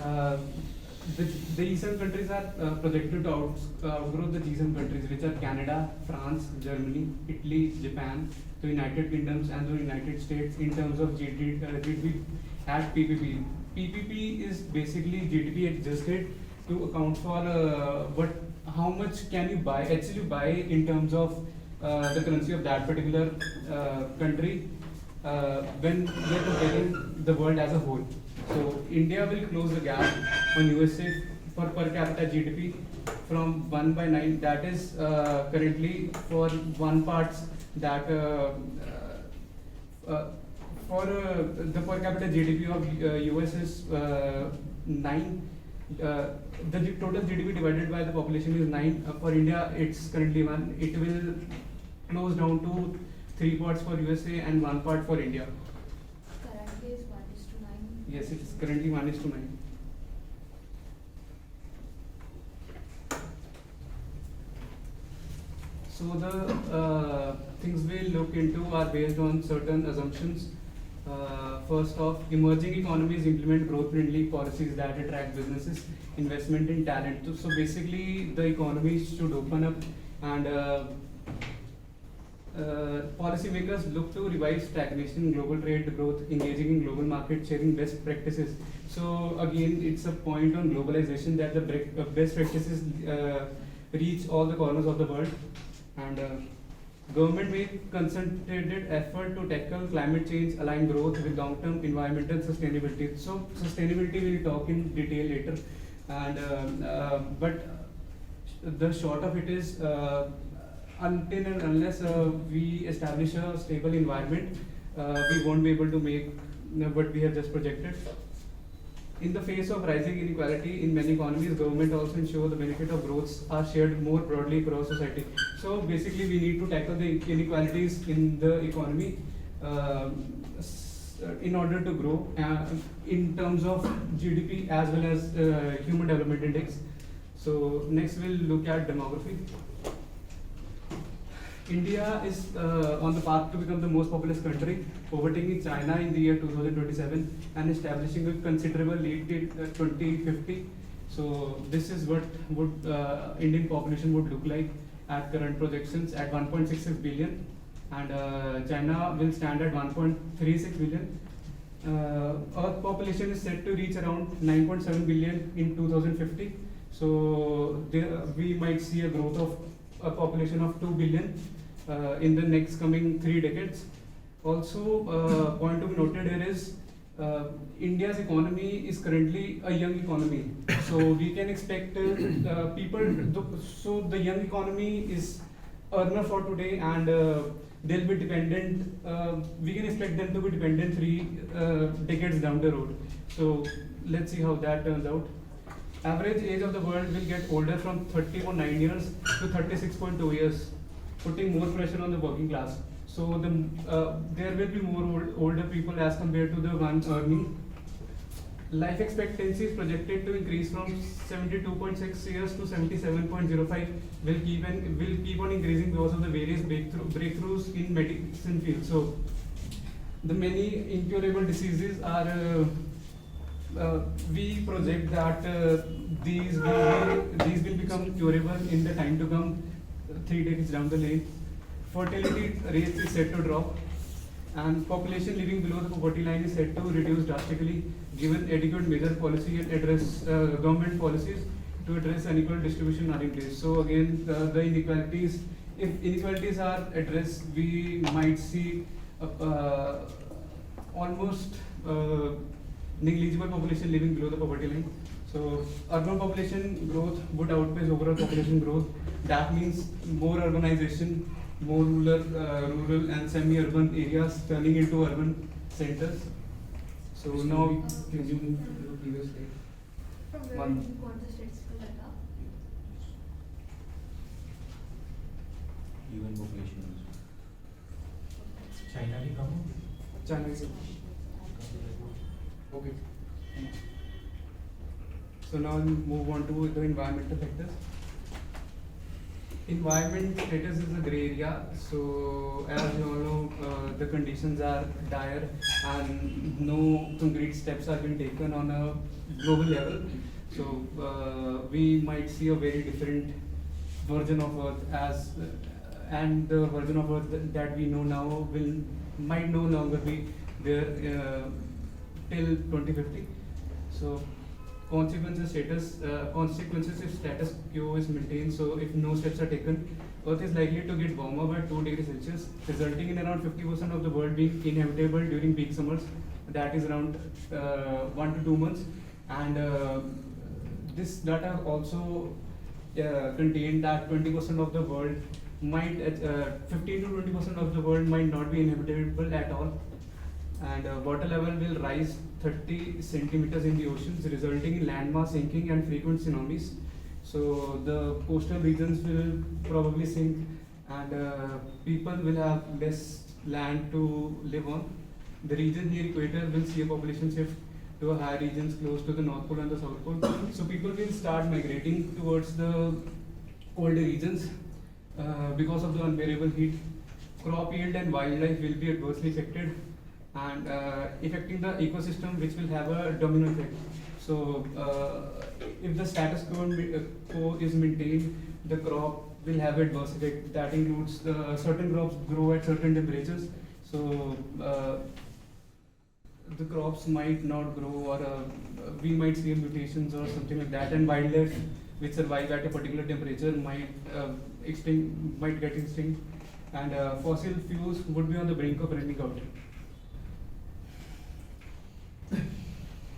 Uh, the Eastern countries are projected to outgrow the G7 countries, which are Canada, France, Germany, Italy, Japan, the United Kingdoms, and the United States in terms of GDP at PPP. PPP is basically GDP adjusted to account for how much can you buy actually buy in terms of the currency of that particular country when we are comparing the world as a whole. So India will close the gap on USA for per capita GDP from 1 by 9. That is currently for one parts that for the per capita GDP of US is 9. The total GDP divided by the population is 9. For India, it's currently 1. It will close down to 3 parts for USA and 1 part for India. Currently is 1:9. Yes, it is currently 1:9. So the things we'll look into are based on certain assumptions. First off, emerging economies implement growth-friendly policies that attract businesses, investment in talent. So basically, the economy should open up, and policymakers look to revive stagnation in global trade growth, engaging in global market, sharing best practices. So again, it's a point on globalization that the best practices reach all the corners of the world, and government make concentrated effort to tackle climate change, align growth with long-term environmental sustainability. So sustainability we'll talk in detail later, and but the short of it is until and unless we establish a stable environment, we won't be able to make what we have just projected. In the face of rising inequality in many economies, government also ensure the benefit of growth are shared more broadly across society. So basically, we need to tackle the inequalities in the economy in order to grow in terms of GDP as well as Human Development Index. So next, we'll look at demography. India is on the path to become the most populous country, overtaking China in the year 2027 and establishing a considerable lead till 2050. So this is what would Indian population would look like at current projections at 1.66 billion, and China will stand at 1.36 billion. Earth population is set to reach around 9.7 billion in 2050. So we might see a growth of a population of 2 billion in the next coming 3 decades. Also, point to be noted here is India's economy is currently a young economy. So we can expect so the young economy is earner for today, and they'll be dependent. We can expect them to be dependent 3 decades down the road. So let's see how that turns out. Average age of the world will get older from 30.9 years to 36.2 years, putting more pressure on the working class. So there will be more older people as compared to the ones earning. Life expectancy is projected to increase from 72.6 years to 77.05. Will keep on increasing because of the various breakthroughs in medicine field. So the many incurable diseases are. We project that these will become curable in the time to come, 3 decades down the lane. Fertility rates is set to drop, and population living below the poverty line is set to reduce drastically, given adequate measure policy and address government policies to address unequal distribution are in place. So again, the inequalities, if inequalities are addressed, we might see almost negligible population living below the poverty line. So urban population growth would outpace overall population growth. That means more urbanization, more rural and semi-urban areas turning into urban centers. So now, can you move to the previous slide? From where One. do you want the statistical data? UN population also. China भी कम हो? China is okay. So now we'll move on to the environmental factors. Environment status is a gray area. So as you all know, the conditions are dire, and no concrete steps are being taken on a global level. So we might see a very different version of Earth and the version of Earth that we know now might no longer be there till 2050. So consequences if status quo is maintained. So if no steps are taken, Earth is likely to get warmer by 2 degrees Celsius, resulting in around 50% of the world being inhabitable during peak summers. That is around 1 to 2 months. And this data also contained that 20% of the world might, 15 to 20% of the world might not be inhabitable at all. And water level will rise 30 centimeters in the oceans, resulting in landmass sinking and frequent tsunamis. So the coastal regions will probably sink, and people will have less land to live on. The region near equator will see a population shift to a higher regions close to the North Pole and the South Pole. So people will start migrating towards the colder regions because of the unbearable heat. Crop yield and wildlife will be adversely affected, and affecting the ecosystem, which will have a domino effect. So if the status quo is maintained, the crop will have adverse effect. That includes certain crops grow at certain temperatures. So the crops might not grow, or we might see mutations or something like that. And wildlife which survive at a particular temperature might get extinct. And fossil fuels would be on the brink of running out.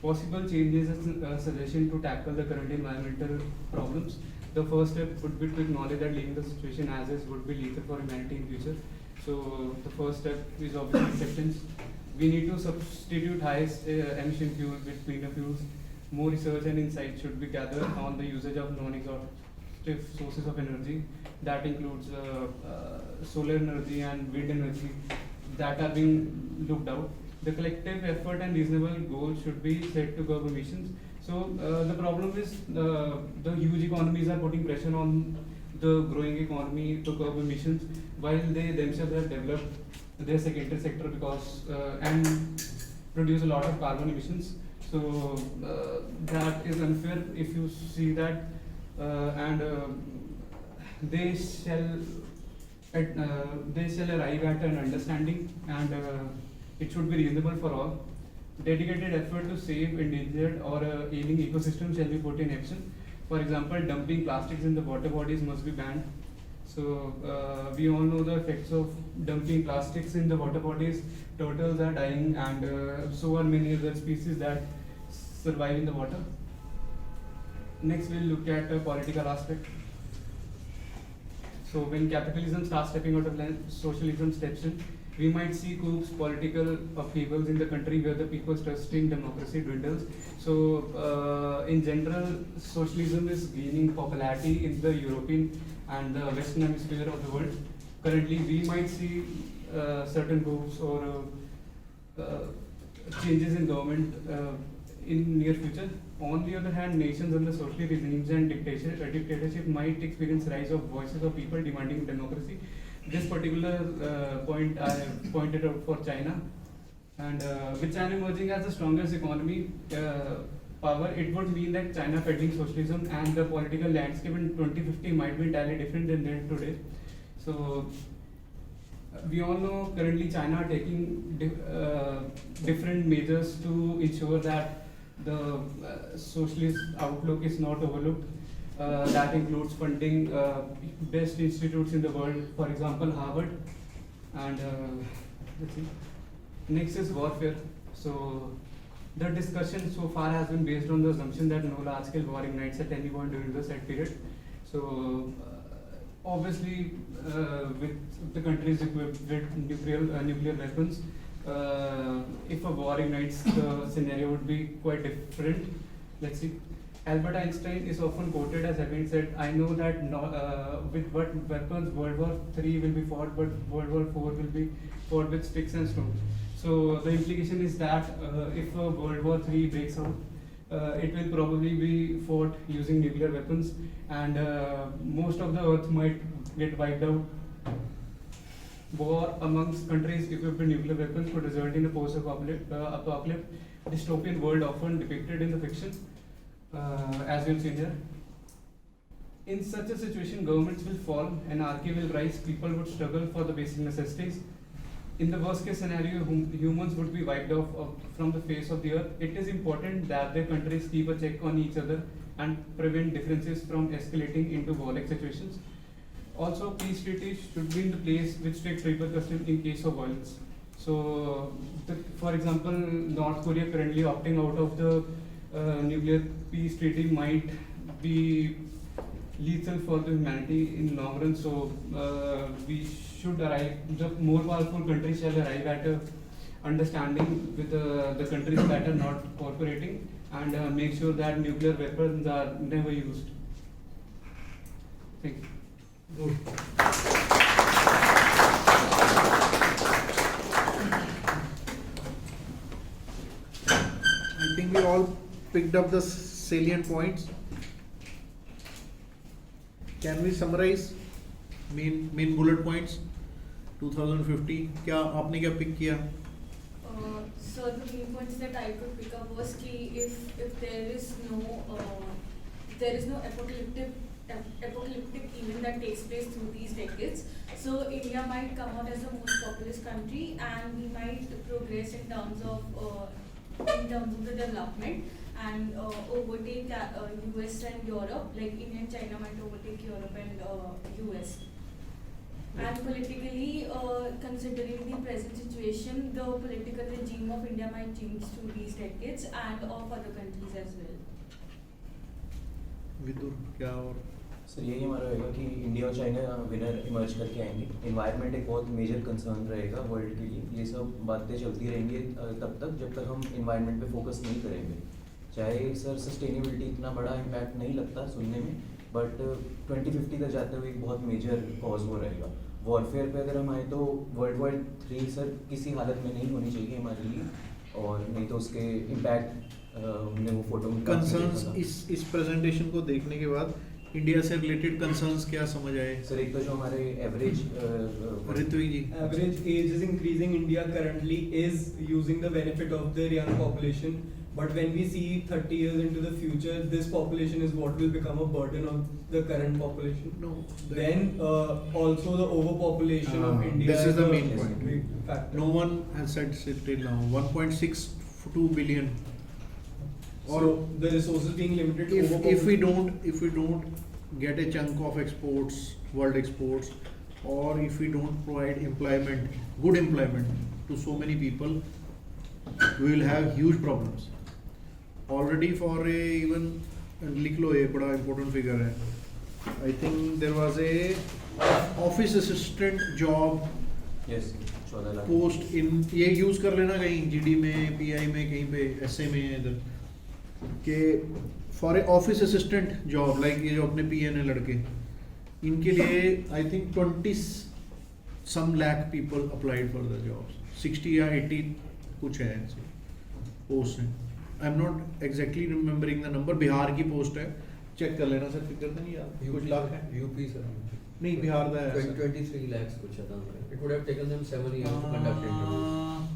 Possible changes a suggestion to tackle the current environmental problems. The first step would be to acknowledge that leaving the situation as is would be lethal for humanity in future. So the first step is obviously acceptance. We need to substitute highest emission fuels with cleaner fuels. More research and insight should be gathered on the usage of non-exhaustive sources of energy. That includes solar energy and wind energy that are being looked out. The collective effort and reasonable goals should be set to curb emissions. So the problem is the huge economies are putting pressure on the growing economy to curb emissions, while they themselves have developed their secondary sector because and produce a lot of carbon emissions. So that is unfair if you see that, and they shall arrive at an understanding, and it should be reasonable for all. Dedicated effort to save endangered or ailing ecosystems shall be put in action. For example, dumping plastics in the water bodies must be banned. So we all know the effects of dumping plastics in the water bodies. Turtles are dying, and so are many other species that survive in the water. Next, we'll look at a political aspect. So when capitalism starts stepping out of line, socialism steps in. We might see coups, political upheavals in the country where the people's trust in democracy dwindles. So in general, socialism is gaining popularity in the European and the Western hemisphere of the world. Currently, we might see certain coups or changes in government in near future. On the other hand, nations under socialist regimes and dictatorship might experience rise of voices of people demanding democracy. This particular point I have pointed out for China, and with China emerging as the strongest economy power, it would mean that China peddling socialism, and the political landscape in 2050 might be entirely different than that today. So we all know currently China are taking different measures to ensure that the socialist outlook is not overlooked. That includes funding best institutes in the world, for example, Harvard. And let's see. Next is warfare. So the discussion so far has been based on the assumption that no large-scale war ignites at any point during the set period. So obviously, with the countries equipped with nuclear weapons, if a war ignites, the scenario would be quite different. Let's see. Albert Einstein is often quoted as having said, "I know that with what weapons World War III will be fought, but World War IV will be fought with sticks and stones." So the implication is that if a World War III breaks out, it will probably be fought using nuclear weapons, and most of the earth might get wiped out. War amongst countries equipped with nuclear weapons could result in a post-apocalyptic dystopian world often depicted in the fiction, as we'll see here. In such a situation, governments will fall, anarchy will rise, people would struggle for the basic necessities. In the worst case scenario, humans would be wiped off from the face of the earth. It is important that the countries keep a check on each other and prevent differences from escalating into warlike situations. Also, peace treaties should be in the place with strict repercussions in case of violence. So, for example, North Korea currently opting out of the nuclear peace treaty might be lethal for the humanity in long run. So we should arrive. The more powerful countries shall arrive at a understanding with the countries that are not cooperating, and make sure that nuclear weapons are never used. Thank you. I think we all picked up the salient points. Can we summarize main bullet points 2050? क्या आपने क्या pick किया? So the main points that I could pick up was key if there is no apocalyptic event that takes place through these decades. So India might come out as the most populous country, and we might progress in terms of the development and overtake US and Europe. Like India and China might overtake Europe and US. And politically, considering the present situation, the political regime of India might change through these decades and of other countries as well. Vidur क्या और sir यही हमारा रहेगा कि India और China winner emerge करके आएंगे. Environment एक बहुत मेजर कंसर्न रहेगा वर्ल्ड के लिए. ये सब बातें चलती रहेंगी तब तक जब तक हम इन्वायरमेंट पे फोकस नहीं करेंगे. चाहे सर सस्टेनेबिलिटी इतना बड़ा इम्पैक्ट नहीं लगता सुनने में, बट 2050 तक जाते हुए एक बहुत मेजर कॉज वो रहेगा. वॉरफेयर पे अगर हम आए तो वर्ल्ड वॉर 3 सर किसी हालत में नहीं होनी चाहिए हमारे लिए, और नहीं तो उसके इम्पैक्ट हमने वो फोटो में कंसर्न्स इस प्रेजेंटेशन को देखने के बाद इंडिया से रिलेटेड कंसर्न्स क्या समझ आए? सर एक तो जो हमारे average Ritwik ji, average age is increasing. India currently is using the benefit of their young population, but when we see 30 years into the future, this population is what will become a burden on the current population. No, Then also the overpopulation of India. this is the a main point. big factor. No one has said till now 1.62 billion. So the resources being limited to If we don't get a chunk of exports, world exports, or if we don't provide employment, good employment to so many people, we will have huge problems. Already for a even लिख लो, ये बड़ा important figure है. I think there was a office assistant job yes 14 lakh post इन, ये use कर लेना कहीं GD में, pi में, कहीं पे एसए में, इधर के for a office assistant job, like ये जो अपने पीएन है लड़के, इनके लिए I think 20 some lakh people applied for the jobs. 60 या 80 कुछ है ऐसे पोस्ट हैं. I am not exactly remembering the number. Bihar की पोस्ट है, चेक कर लेना सर, फिक्र नहीं यार, कुछ लाख है. UP sir. नहीं बिहार का है. 23 lakhs कुछ था. It would have taken them 7 years to conduct interviews.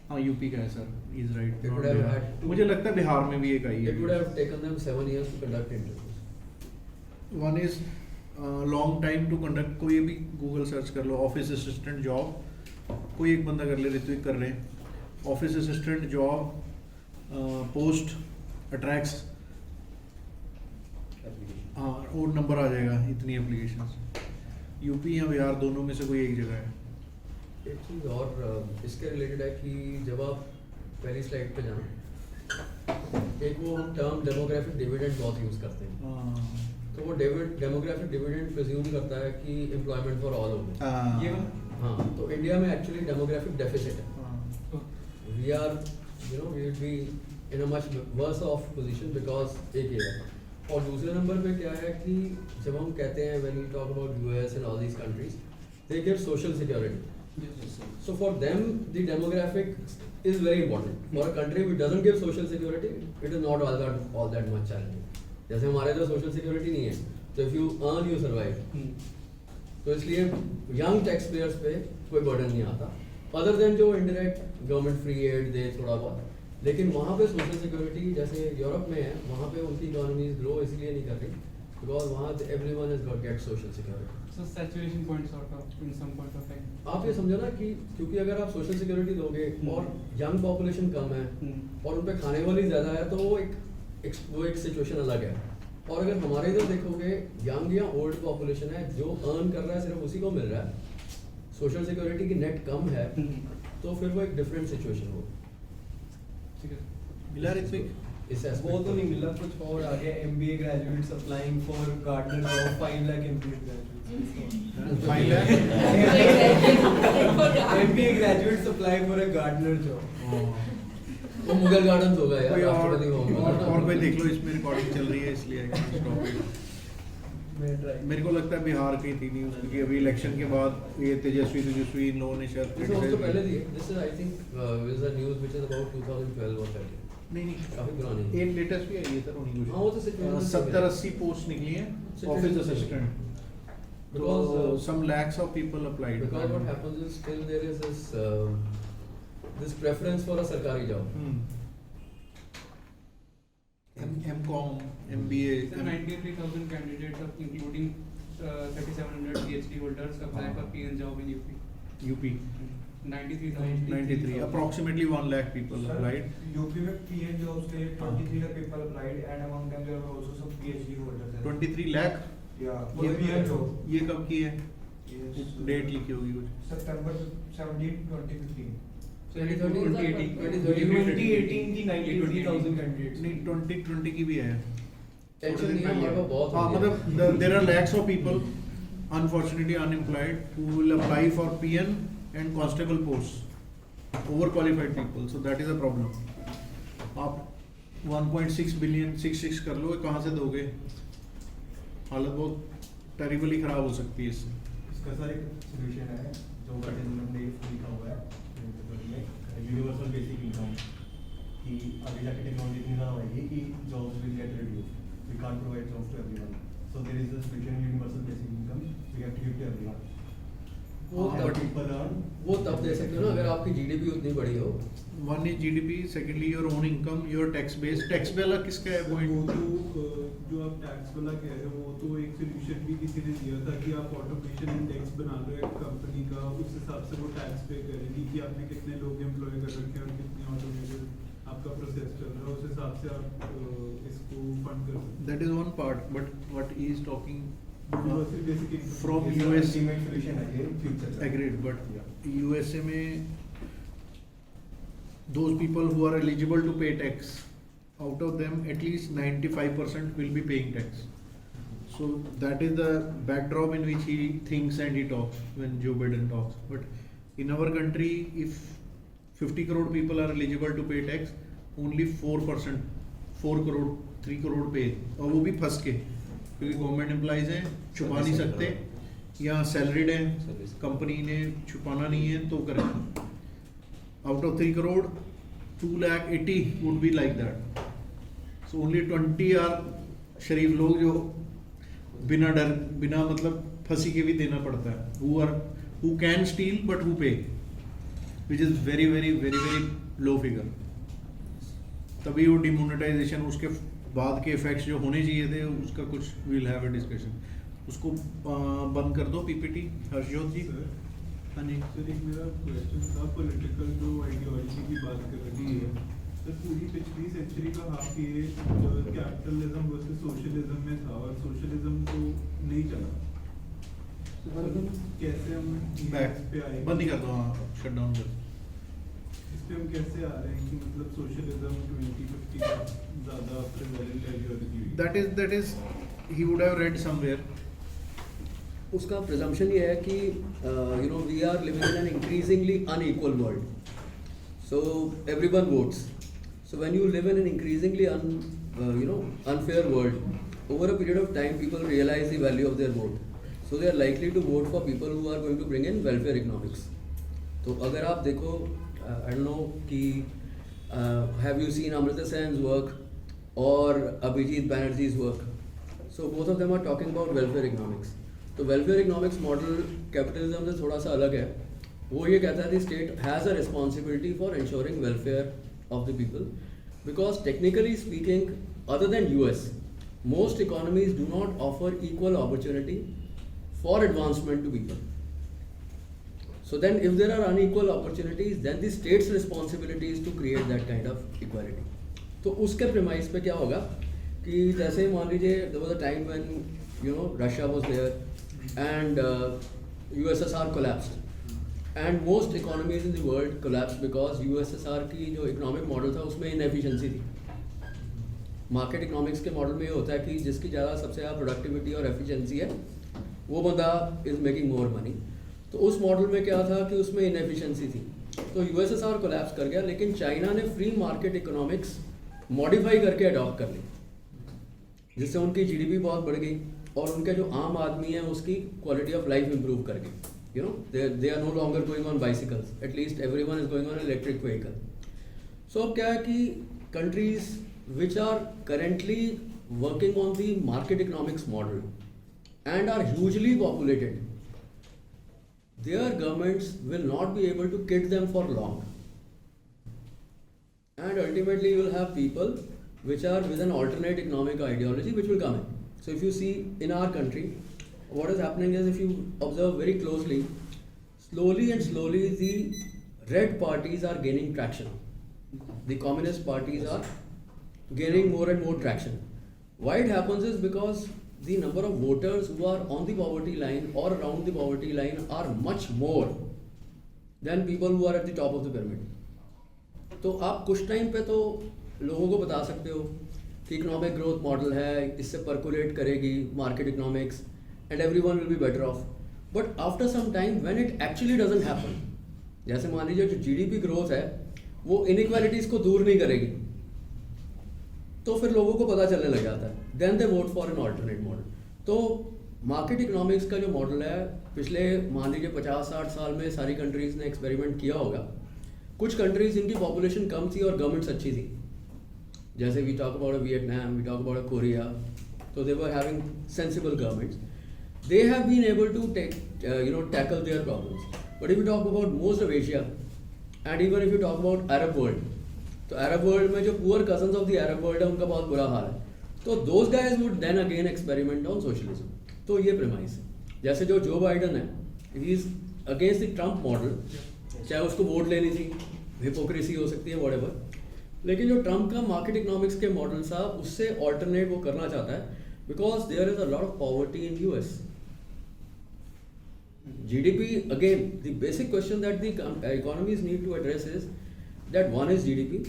हाँ यूपी का है sir, is right. It would have had to- मुझे लगता है बिहार में भी एक आई है. It would have taken them 7 years to conduct interviews. One is long time to conduct. कोई भी गूगल सर्च कर लो ऑफिस असिस्टेंट जॉब, कोई एक बंदा कर ले, ऋत्विक कर रहे हैं. Office assistant job post attracts, हाँ और नंबर आ जाएगा इतनी एप्लीकेशंस. यूपी या बिहार दोनों में से कोई एक जगह है. एक चीज़ और इसके रिलेटेड है कि जब आप पहली स्लाइड पे जाना, एक वो हम टर्म डेमोग्राफिक डिविडेंड बहुत यूज़ करते हैं. हाँ. तो वो डेमोग्राफिक डिविडेंड प्रिज्यूम करता है कि एम्प्लॉयमेंट फॉर ऑल होगा. ये हाँ, तो इंडिया में एक्चुअली डेमोग्राफिक डेफिसिट है. हाँ. We are, you know, we will be in a much worse off position because एक ये है. और दूसरे नंबर पे क्या है कि जब हम कहते हैं when we talk about US and all these countries, they give social security. So for them, the demographic is very important. For a country which doesn't give social security, it is not all that much challenging. जैसे हमारे जो social security नहीं है, so if you earn, you survive. तो इसलिए young taxpayers पे कोई burden नहीं आता. Other than जो indirect government free aid दे थोड़ा बहुत, लेकिन वहाँ पे social security जैसे यूरोप में है, वहाँ पे उनकी economies grow इसलिए नहीं कर रही, because वहाँ everyone has got get social security. So saturation point sort of in some point of time. आप ये समझो ना कि क्योंकि अगर आप सोशल सिक्योरिटी दोगे और यंग पॉपुलेशन कम है और उन पे खाने वाली ज़्यादा है तो वो एक सिचुएशन अलग है. और अगर हमारे इधर देखोगे यंग या ओल्ड पॉपुलेशन है, जो अर्न कर रहा है सिर्फ उसी को मिल रहा है, सोशल सिक्योरिटी की नेट कम है, तो फिर वो एक डिफरेंट सिचुएशन हो. ठीक है. मिला ऋत्विक? इस वो एस्पेक्ट तो नहीं मिला, कुछ और आ गया. MBA graduates applying for gardener job, 5 lakh MBA graduates. 5 lakh? MBA graduates apply for a gardener job. वो मुगल गार्डन होगा यार, कोई राष्ट्रपति भवन और कोई देख लो, इसमें रिकॉर्डिंग चल रही है इसलिए I can't stop it. मैं try. मेरे को लगता है बिहार की थी न्यूज़, क्योंकि अभी इलेक्शन के बाद ये तेजस्वी इन लोगों ने शायद दिस वाज तो पहले थी. This is I think is a news which is about 2012 और 13. नहीं काफी पुरानी है. एक लेटेस्ट भी आई है सर उन्हीं हाँ, वो तो situation से 70-80 पोस्ट निकली हैं Situation ऑफिस से assistant. Because, So some lakhs of people applied. Because what happens is still there is this preference for a sarkari job. M.Com, MBA. So 93,000 candidates, including 3,700 PhD holders, apply for PN job in UP. UP. 93,000. 93. Approximately 1 lakh people applied. UP में PN jobs के लिए 23 lakh people applied, and among them there were also some PhD holders. 23 lakh. Yeah, for the PN job. ये कब की है? Yes. Date लिखी होगी कुछ. September 17, 2015. So 2018. 2018 की 93,000 candidates. नहीं 2020 की भी है. Tension नहीं है, हमारे पास बहुत हाँ हो गया. मतलब there are lakhs of people unfortunately unemployed who will apply for PN and constable posts. Overqualified people. So that is a problem. आप 1.6 billion 66 कर लो, कहाँ से दोगे? हालत बहुत टेरिबली खराब हो सकती है इससे. इसका सर एक solution है जो गवर्नमेंट ने लिखा हुआ है यूनिवर्सल बेसिक इनकम कि आगे जाके टेक्नोलॉजी इतनी ज़्यादा आएगी कि jobs will get reduce. We can't provide jobs to everyone. So there is a solution universal basic income we have to give to everyone. वो तब people earn. वो तब दे सकते हो ना अगर आपकी GDP उतनी बड़ी हो. One is GDP, secondly your own income, your tax base. Tax वाला किसका है वो point? तो जो आप टैक्स वाला कह रहे हो वो तो एक सोल्यूशन भी किसी ने दिया था कि आप ऑटोमेशन इंडेक्स बना लो एक कंपनी का, उस हिसाब से वो टैक्स पे करेगी कि आपने कितने लोग एम्प्लॉय कर रखे हैं और कितनी ऑटोमेशन आपका प्रोसेस चल रहा है, उस हिसाब से आप इसको फंड कर सकते हैं. That is one part, but what he is talking Universal basic income. from It's an US. ultimate solution है ये future का. Agreed, but Yeah. USA में those people who are eligible to pay tax, out of them at least 95% will be paying tax. So that is the backdrop in which he thinks and he talks when Joe Biden talks. But in our country, if 50 crore people are eligible to pay tax, only 4%, 4 crore, 3 crore pay. और वो भी फंस के, क्योंकि government employees हैं, छुपा नहीं सकते, या सैलरीड हैं, कंपनी ने छुपाना नहीं है तो करें. Out of 3 crore, 280 would be like that. So only 20 are शरीफ लोग जो बिना डर, बिना मतलब फंसी के भी देना पड़ता है. Who can steal but who pay, which is very low figure. तभी वो डिमोनेटाइजेशन, उसके बाद के इफेक्ट्स जो होने चाहिए थे उसका कुछ विल हैव अ डिस्कशन. उसको बंद कर दो पीपीटी. हर्षजोत जी. सर, हाँ जी. सर एक मेरा क्वेश्चन था पॉलिटिकल जो आइडियोलॉजी की बात कर रही है. सर पूरी पिछली सेंचुरी का हाफ ये कैपिटलिज्म वर्सेस सोशलिज्म में था और सोशलिज्म तो नहीं चला. तो कैसे हम बैक पे आए? बंद ही कर दो. हाँ, शट डाउन कर. इस पे हम कैसे आ रहे हैं कि मतलब सोशलिज्म 2050 का ज़्यादा प्रेवलेंट आइडियोलॉजी हुई. That is he would have read somewhere. उसका प्रिजम्पशन ये है कि we are living in an increasingly unequal world. So everyone votes. So when you live in an increasingly unfair world, over a period of time people realize the value of their vote. So they are likely to vote for people who are going to bring in welfare economics. तो अगर आप देखो I don't know कि have you seen Amrita Sen's work or Abhijit Banerjee's work? So both of them are talking about welfare economics. तो welfare economics model capitalism से थोड़ा सा अलग है. वो ये कहता है the state has a responsibility for ensuring welfare of the people, because technically speaking, other than US, most economies do not offer equal opportunity for advancement to people. So then if there are unequal opportunities, then the state's responsibility is to create that kind of equality. तो उसके premise पे क्या होगा कि जैसे मान लीजिए there was a time when Russia was there and USSR collapsed, and most economies in the world collapsed because USSR की जो economic model था उसमें inefficiency थी. मार्केट इकोनॉमिक्स के मॉडल में ये होता है कि जिसकी ज़्यादा सबसे ज़्यादा प्रोडक्टिविटी और एफिशिएंसी है वो बंदा इज मेकिंग मोर मनी. तो उस मॉडल में क्या था कि उसमें इनएफिशिएंसी थी. तो यूएसएसआर कोलैप्स कर गया, लेकिन चाइना ने फ्री मार्केट इकोनॉमिक्स मॉडिफाई करके अडॉप्ट कर ली, जिससे उनकी जीडीपी बहुत बढ़ गई और उनके जो आम आदमी है उसकी क्वालिटी ऑफ लाइफ इंप्रूव कर गई. They are no longer going on bicycles, at least everyone is going on electric vehicle. So अब क्या है कि countries which are currently working on the market economics model and are hugely populated, their governments will not be able to kid them for long, and ultimately you will have people which are with an alternate economic ideology which will come in. So if you see in our country, what is happening is, if you observe very closely, slowly and slowly the red parties are gaining traction. The communist parties are gaining more and more traction. Why it happens is because the number of voters who are on the poverty line or around the poverty line are much more than people who are at the top of the pyramid. तो आप कुछ time पे तो लोगों को बता सकते हो कि इकोनॉमिक ग्रोथ मॉडल है, इससे परकुलेट करेगी market economics and everyone will be better off. But after some time when it actually doesn't happen, जैसे मान लीजिए जो जीडीपी ग्रोथ है वो इनइक्वालिटीज को दूर नहीं करेगी, तो फिर लोगों को पता चलने लग जाता है, then they vote for an alternate model. तो मार्केट इकोनॉमिक्स का जो मॉडल है, पिछले मान लीजिए 50-60 साल में सारी कंट्रीज ने एक्सपेरिमेंट किया होगा. कुछ कंट्रीज जिनकी पॉपुलेशन कम थी और गवर्नमेंट्स अच्छी थी, जैसे we talk about Vietnam, we talk about Korea, तो they were having sensible governments, they have been able to tackle their problems. But if you talk about most of Asia and even if you talk about Arab world, तो Arab world में जो poor cousins of the Arab world है उनका बहुत बुरा हाल है. तो those guys would then again experiment on socialism. तो ये प्रेमाइस है. जैसे जो बाइडन है, he is against the Trump model, चाहे उसको वोट लेनी थी, हिपोक्रेसी हो सकती है, व्हाटएवर, लेकिन जो ट्रम्प का मार्केट इकोनॉमिक्स के मॉडल था उससे ऑल्टरनेट वो करना चाहता है, because there is a lot of poverty in US. GDP, again, the basic question that the economies need to address is that one is GDP,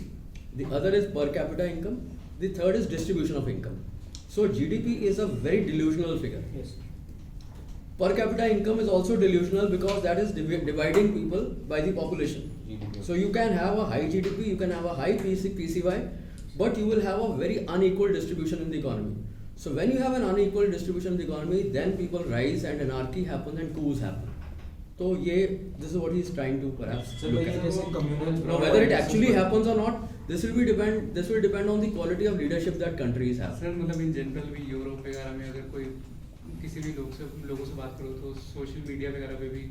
the other is per capita income, the third is distribution of income. So GDP is a very delusional figure. Yes. Per capita income is also delusional because that is dividing people by the population. GDP. So you can have a high GDP, you can have a high PCY, but you will have a very unequal distribution in the economy. So when you have an unequal distribution in the economy, then people rise and anarchy happens and coups happen. So this is what he is trying to perhaps look at. Now whether it actually happens or not, this will depend on the quality of leadership that countries have. Sir मतलब in general भी Europe वगैरह में अगर कोई किसी भी लोगों से बात करो तो सोशल मीडिया वगैरह पे भी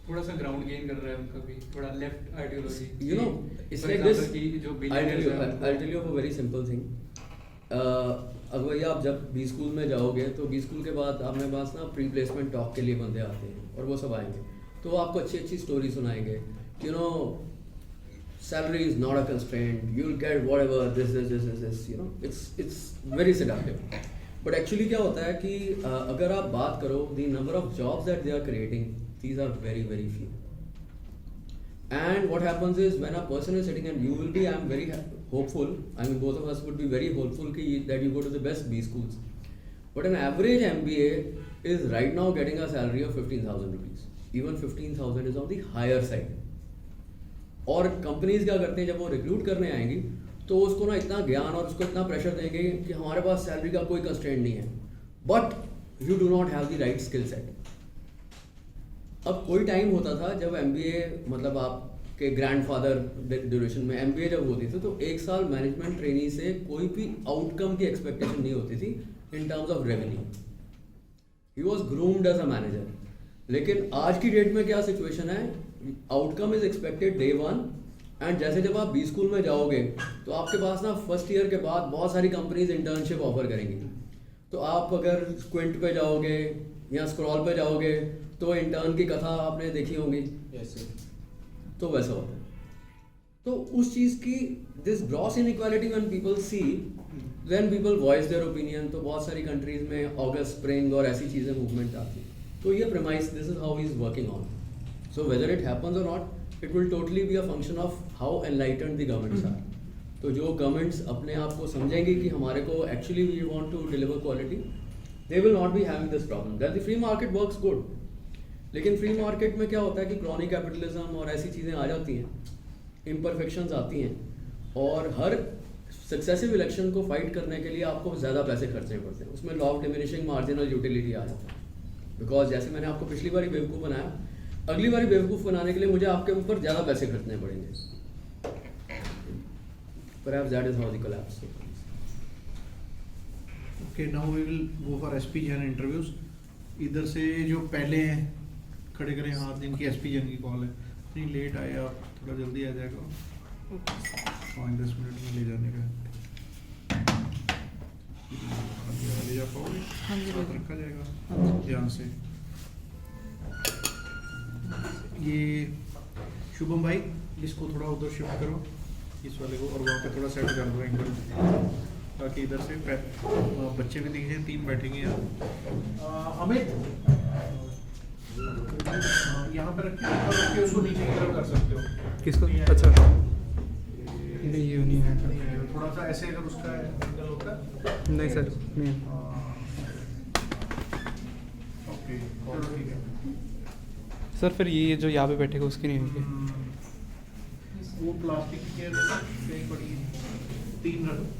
थोड़ा सा ग्राउंड गेन कर रहा है उनका भी, थोड़ा left ideology. You know, it's like this. I'll tell you a very simple thing. अगर भैया आप जब बी स्कूल में जाओगे तो बी स्कूल के बाद आपके पास ना प्री प्लेसमेंट टॉक के लिए बंदे आते हैं और वो सब आएंगे तो वो आपको अच्छी अच्छी स्टोरी सुनाएंगे. You know, salary is not a constraint, you will get whatever this, you know, it's very seductive. But actually क्या होता है कि अगर आप बात करो the number of jobs that they are creating, these are very very few. And what happens is when a person is sitting, and you will be, I'm very hopeful, I mean both of us would be very hopeful that you go to the best B schools. But an average MBA is right now getting a salary of 15,000 rupees. Even 15,000 is on the higher side. और companies क्या करते हैं, जब वो recruit करने आएंगी तो उसको ना इतना ज्ञान और उसको इतना प्रेशर देंगे कि हमारे पास सैलरी का कोई कंस्ट्रेंट नहीं है, but you do not have the right skill set. अब कोई टाइम होता था जब MBA मतलब आप के ग्रैंडफादर ड्यूरेशन में MBA जब होती थी तो 1 साल मैनेजमेंट ट्रेनी से कोई भी आउटकम की एक्सपेक्टेशन नहीं होती थी in terms of revenue. He was groomed as a manager. लेकिन आज की डेट में क्या सिचुएशन है, outcome is expected day 1. And जैसे जब आप बी स्कूल में जाओगे तो आपके पास ना फर्स्ट ईयर के बाद बहुत सारी कंपनीज इंटर्नशिप ऑफर करेंगी. तो आप अगर स्क्विंट पे जाओगे या स्क्रॉल पे जाओगे तो इंटर्न की कथा आपने देखी होंगी. Yes, sir. तो वैसा होता है. तो उस चीज़ की this gross inequality when people see then people voice their opinion. तो बहुत सारी कंट्रीज में ऑगस्ट स्प्रिंग और ऐसी चीज़ें मूवमेंट आती है. तो ये premise this is how he is working on. So whether it happens और not it will totally be a function of how enlightened the governments are. तो जो गवर्नमेंट्स अपने आप को समझेंगे कि हमारे को actually we want to deliver quality, they will not be having this problem. That the free market works good. लेकिन फ्री मार्केट में क्या होता है कि क्रॉनिक कैपिटलिज्म और ऐसी चीज़ें आ जाती हैं, इम्परफेक्शंस आती हैं, और हर सक्सेसिव इलेक्शन को फाइट करने के लिए आपको ज़्यादा पैसे खर्चने पड़ते हैं. उसमें law of diminishing marginal utility आ जाता है. बिकॉज जैसे मैंने आपको पिछली बार बेवकूफ़ बनाया, अगली बार बेवकूफ़ बनाने के लिए मुझे आपके ऊपर ज़्यादा पैसे खर्चने पड़ेंगे. Perhaps that is how the collapse happens. Okay, now we will go for SP Jain interviews. इधर से जो पहले हैं खड़े करें हाथ, जिनकी SP Jain की कॉल है. नहीं लेट आए आप, थोड़ा जल्दी आ जाएगा. 5-10 मिनट में ले जाने का. ले जा पाओगे? साथ रखा जाएगा ध्यान से. ये शुभम भाई, इसको थोड़ा उधर शिफ्ट करो, इस वाले को, और वहाँ पे थोड़ा सेट कर दो एंगल, ताकि इधर से बच्चे भी दिख जाए. 3 बैठेंगे यहाँ. अमित यहाँ पे रखिए, उसको नीचे की तरफ कर सकते हो. किसको? अच्छा नहीं, ये नहीं है. थोड़ा सा ऐसे अगर उसका एंगल होता है. नहीं सर, नहीं. ओके, ठीक है. सर फिर ये जो यहाँ पे बैठेगा उसकी नहीं होगी. वो प्लास्टिक की चेयर कहीं पड़ी है.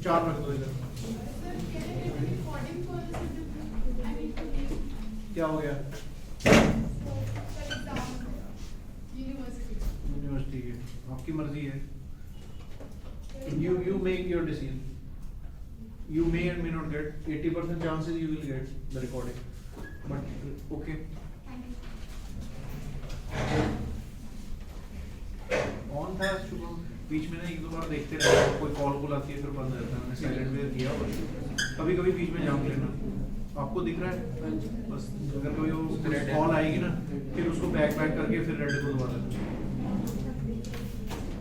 4 रख दो इधर. क्या हो गया? यूनिवर्सिटी के, आपकी मर्जी है. You make your decision. You may and may not get. 80% chances you will get the recording. But okay. On था शुभम, बीच में ना 1-2 बार देखते रहते, कोई कॉल आती है फिर बंद रहता है. मैंने साइलेंट में किया, कभी कभी बीच में जाम लेना. आपको दिख रहा है बस. अगर कोई वो कॉल आएगी ना, फिर उसको बैक करके फिर रेड को दबा देना.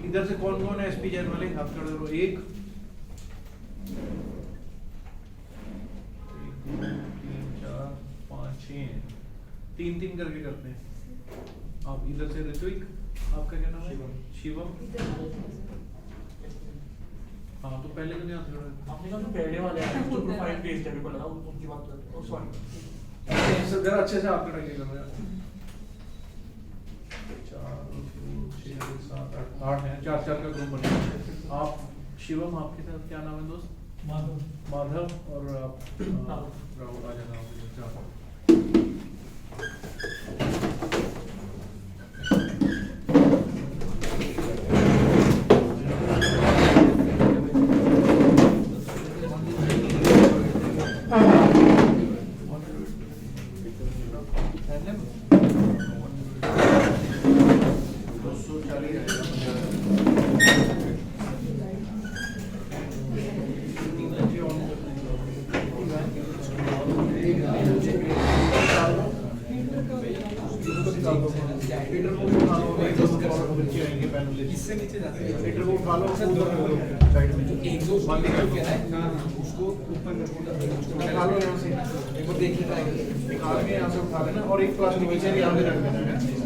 इधर से कौन कौन है SP Jain वाले? हाथ खड़े करो. 1 2 3 4 5 6 3 करके करते हैं. आप इधर से ऋत्विक, आपका क्या नाम है? शिवम. हाँ, तो पहले तो नहीं हाथ खड़ा. आपने कहा पहले वाले हैं जो प्रोफाइल पेज थे, मेरे को लगा उनकी बात कर रहे हो. सॉरी सर जरा अच्छे से हाथ खड़ा के कर रहे हैं. 4 5 6 7 8 है. 4 का ग्रुप बना. आप शिवम, आपके साथ क्या नाम है दोस्त? माधव. और आप राहुल. आ जाना. इससे नीचे जाते हैं. लीटर को उठा लो, साइड में एक दो बंद कर दो. उसको ऊपर निकालो यहाँ से. देखिए निकाल के यहाँ से उठा लेना, और एक प्लास्टिक की चेयर यहाँ पे रख देना.